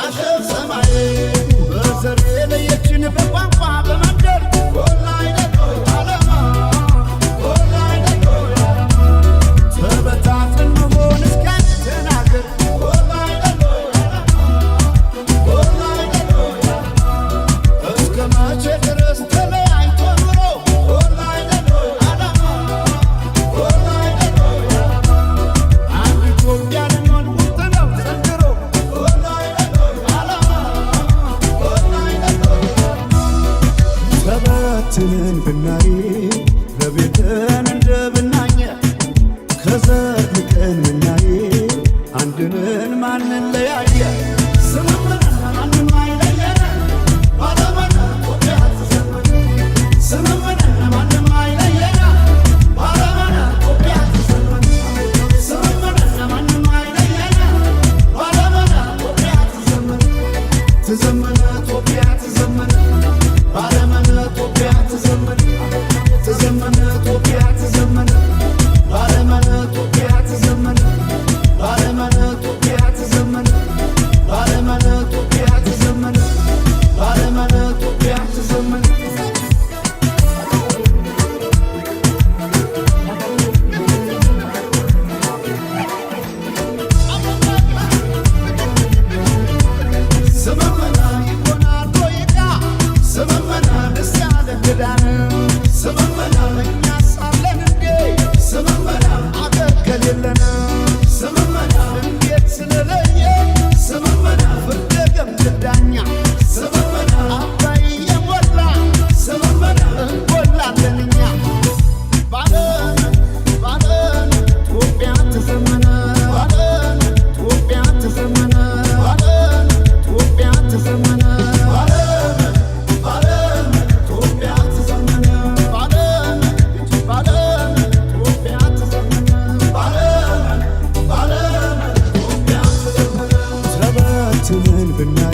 አሸፍ ሰማይ በዘር የለየችን በቋንቋ በመንደር ወላይ ደቆይ ዓለማ ወላይ ደቆይ ዓለማ ተበታትን መሆን እስካን ተናገር ወላይ ደቆይ ዓለማ ወላይ ደቆይ ዓለማ እስከ መቼ ድረስ ተለያይቶ ኑሮ ወላይ ደቆይ ዓለማ ወላይ ደቆይ ዓለማ አንድ ኢትዮጵያ ልንሆን ውስጥ ነው ዘንድሮ ወላይ ደቆይ ዓለማ ወላይ ደቆይ ዓለማ ተበትነን ብናይ በቤተን እንደ ብናኘ ከዘር ልቀን ብናይ አንድነን ማንን ለያየ ስምምነን ማንም አይለየን ባለመነ ኢትዮጵያ ትዘመን ስምምነን ማንም አይለየን ባለመነ ኢትዮጵያ ትዘመን ስምምነን ማንም አይለየን ባለመነ ኢትዮጵያ ትዘመን ትዘመን ኢትዮጵያ ትዘመን ባለመነ ኢትዮጵያ ትዘመን ትዘመን ኢትዮጵያ ትዘመን ባለመነ ኢትዮጵያ ትዘመን ባለመነ ኢትዮጵያ ትዘመን ባለመነ ኢትዮጵያ ትዘመን ባለመነ ኢትዮጵያ ትዘመን ስምምና ይሆናል ሆይቃ ስምምና ደስ ያለ ክዳን ስምምና እኛ ሳለን እንዴ ስምምና አገር ከሌለን ስምምና እንዴት ስለለየ ስምምና ፍርደ ገምድል ዳኛ ስምምና አባይ እየሞላ ስምምና እንጎላለን እኛ ባለን ባለን ኢትዮጵያ ትዘመነ ባለን ኢትዮጵያ ትዘመነ ባለን ኢትዮጵያ ትዘመነ ባለን ባለን ኢትዮጵያ ትዘመነ ባለን ባለን ኢትዮጵያ ትዘመነ ባለን ባለን ኢትዮጵያ ትዘመነ ተበትነን ብናይ